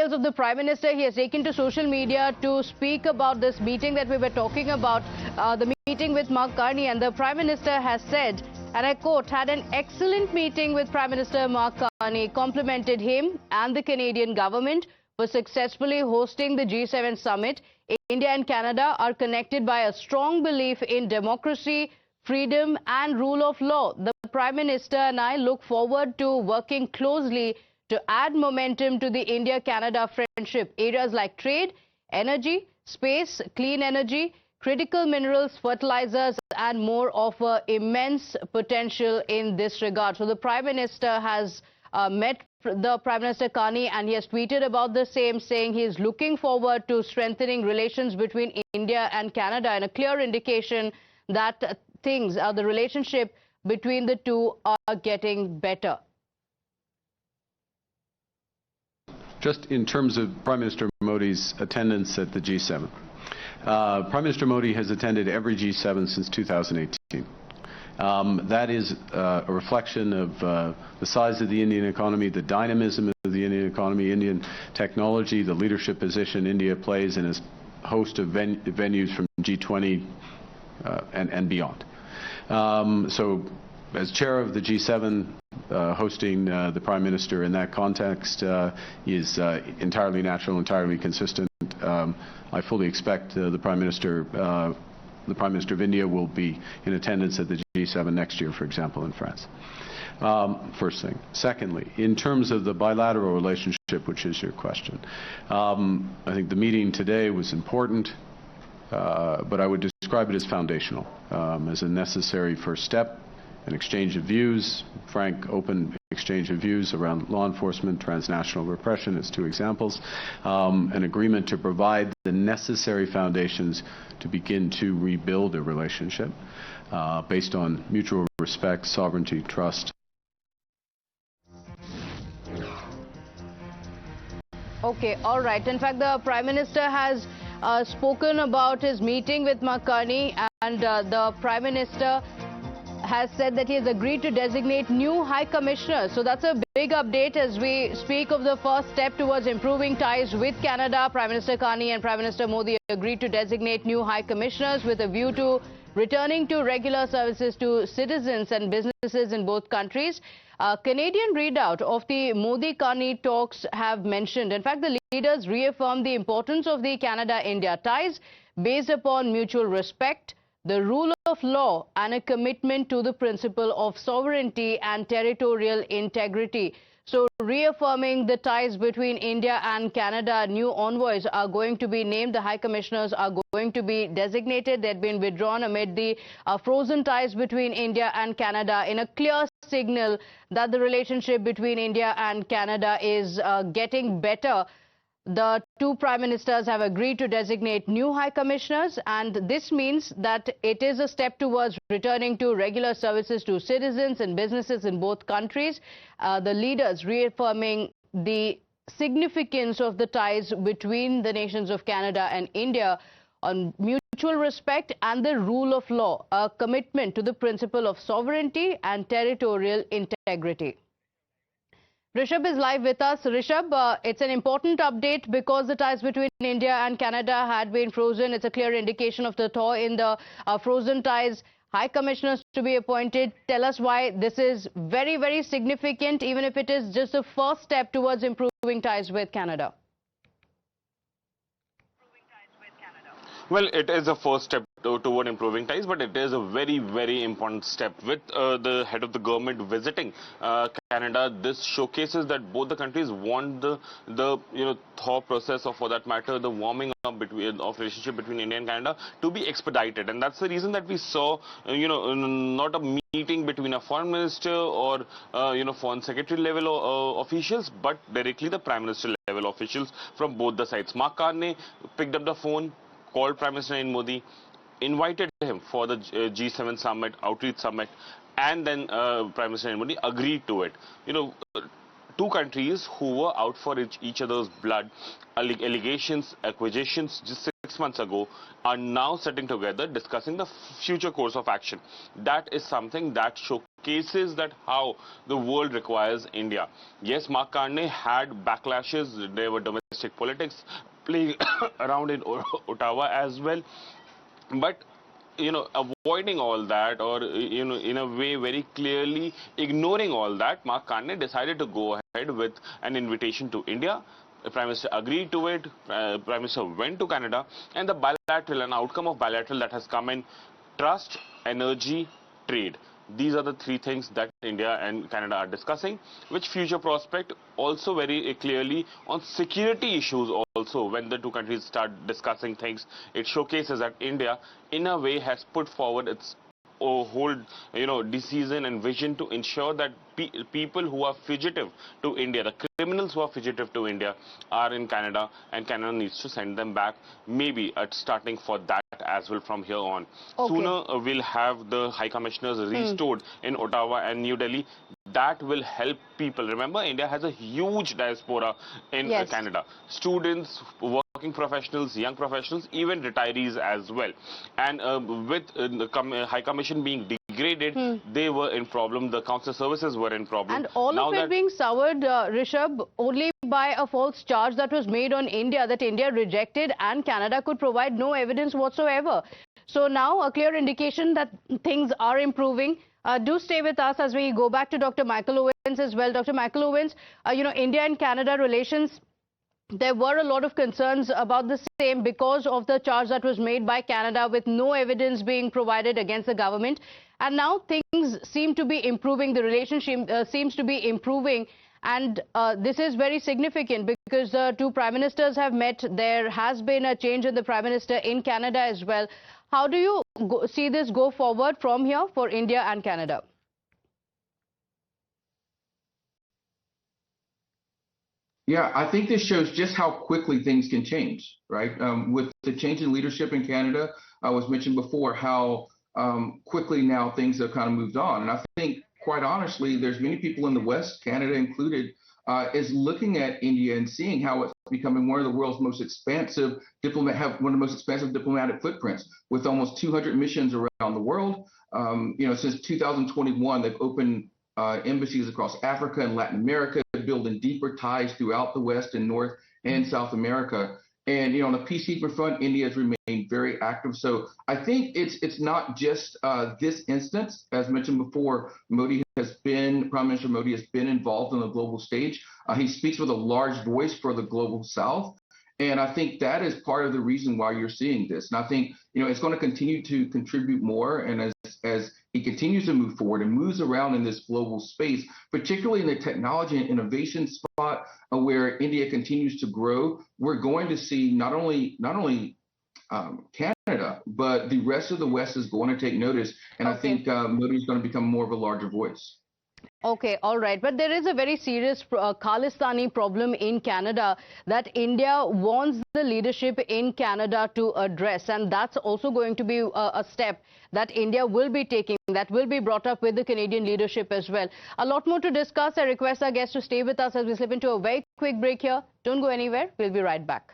details of the Prime Minister. He has taken to social media to speak about this meeting that we were talking about, the meeting with Mark Carney. And the Prime Minister has said, and I quote, had an excellent meeting with Prime Minister Mark Carney, complimented him and the Canadian government for successfully hosting the G7 summit. India and Canada are connected by a strong belief in democracy, freedom and rule of law. The Prime Minister and I look forward to working closely to add momentum to the India-Canada friendship. Areas like trade, energy, space, clean energy, critical minerals, fertilizers and more offer immense potential in this regard. So the Prime Minister has met the Prime Minister Carney and he has tweeted about the same, saying he is looking forward to strengthening relations between India and Canada, and a clear indication that the relationship between the two are getting better. Just in terms of Prime Minister Modi's attendance at the G7. Prime Minister Modi has attended every G7 since 2018. That is a reflection of the size of the Indian economy, the dynamism of the Indian economy, Indian technology, the leadership position India plays in a host of venues from G20 and beyond. So, as chair of the G7, hosting the Prime Minister in that context is entirely natural, entirely consistent. I fully expect the Prime Minister of India will be in attendance at the G7 next year, for example, in France. First thing. Secondly, in terms of the bilateral relationship, which is your question, I think the meeting today was important, but I would describe it as foundational, as a necessary first step, an exchange of views, frank, open exchange of views around law enforcement, transnational repression as two examples, an agreement to provide the necessary foundations to begin to rebuild a relationship based on mutual respect, sovereignty, trust. Okay, all right. In fact, the Prime Minister has spoken about his meeting with Mark Carney, and the Prime Minister has said that he has agreed to designate new High Commissioners. So that's a big update as we speak of the first step towards improving ties with Canada. Prime Minister Carney and Prime Minister Modi agreed to designate new High Commissioners with a view to returning to regular services to citizens and businesses in both countries. Canadian readout of the Modi-Carney talks have mentioned. In fact, the leaders reaffirmed the importance of the Canada-India ties based upon mutual respect, the rule of law and a commitment to the principle of sovereignty and territorial integrity. So reaffirming the ties between India and Canada, new envoys are going to be named. The High Commissioners are going to be designated. They had been withdrawn amid the frozen ties between India and Canada, in a clear signal that the relationship between India and Canada is getting better. The two Prime Ministers have agreed to designate new High Commissioners, and this means that it is a step towards returning to regular services to citizens and businesses in both countries. The leaders reaffirming the significance of the ties between the nations of Canada and India on mutual respect and the rule of law, a commitment to the principle of sovereignty and territorial integrity. Rishabh is live with us. Rishabh, it's an important update because the ties between India and Canada had been frozen. It's a clear indication of the thaw in the frozen ties. High Commissioners to be appointed. Tell us why this is very, very significant, even if it is just the first step towards improving ties with Canada. Well, it is a first step toward improving ties, but it is a very, very important step. With the head of the government visiting Canada, this showcases that both the countries want the thaw process, or for that matter, the warming up of relationship between India and Canada to be expedited. And that's the reason that we saw, not a meeting between a foreign minister or, foreign secretary level officials, but directly the Prime Minister level officials from both the sides. Mark Carney picked up the phone, called Prime Minister Narendra Modi, invited him for the G7 summit, outreach summit, and then Prime Minister Narendra Modi agreed to it. Two countries who were out for each other's blood, allegations, accusations, just 6 months ago are now sitting together discussing the future course of action. That is something that showcases that how the world requires India. Yes, Mark Carney had backlashes. There were domestic politics playing around in Ottawa as well. But avoiding all that, or in a way very clearly ignoring all that, Mark Carney decided to go ahead with an invitation to India. The Prime Minister agreed to it. Prime Minister went to Canada, and the bilateral, an outcome of bilateral that has come in: trust, energy, trade. These are the three things that India and Canada are discussing, which future prospect also very clearly on security issues also. When the two countries start discussing things, it showcases that India, in a way, has put forward its whole, decision and vision to ensure that people who are fugitive to India, the criminals who are fugitive to India, are in Canada, and Canada needs to send them back, maybe starting for that as well from here on. Okay. Sooner we'll have the High Commissioners restored in Ottawa and New Delhi. That will help people. Remember, India has a huge diaspora in Canada. Students, working professionals, young professionals, even retirees as well. And with the High Commission being degraded, they were in problem. The consular services were in problem. And all of it being soured, Rishabh, only by a false charge that was made on India, that India rejected, and Canada could provide no evidence whatsoever. So now a clear indication that things are improving. Do stay with us as we go back to Dr. Michael Owens as well. Dr. Michael Owens, India and Canada relations, there were a lot of concerns about the same because of the charge that was made by Canada with no evidence being provided against the government. And now things seem to be improving. The relationship seems to be improving. And this is very significant because the two prime ministers have met. There has been a change in the prime minister in Canada as well. How do you see this go forward from here for India and Canada? Yeah, I think this shows just how quickly things can change, right? With the change in leadership in Canada, I was mentioned before how quickly now things have kind of moved on. And I think, quite honestly, there's many people in the West, Canada included, is looking at India and seeing how it's becoming one of the world's most expansive diplomatic footprints, with almost 200 missions around the world. Since 2021, they've opened embassies across Africa and Latin America, building deeper ties throughout the West and North and South America. And on the peacekeeping front, India has remained very active. So I think it's not just this instance. As mentioned before, Prime Minister Modi has been involved on the global stage. He speaks with a large voice for the global South. And I think that is part of the reason why you're seeing this. And I think, it's going to continue to contribute more. And as he continues to move forward and moves around in this global space, particularly in the technology and innovation spot where India continues to grow, we're going to see not only Canada, but the rest of the West is going to take notice. And I think Modi is going to become more of a larger voice. Okay, all right. But there is a very serious Khalistani problem in Canada that India wants the leadership in Canada to address. And that's also going to be a step that India will be taking, that will be brought up with the Canadian leadership as well. A lot more to discuss. I request our guests to stay with us as we slip into a very quick break here. Don't go anywhere. We'll be right back.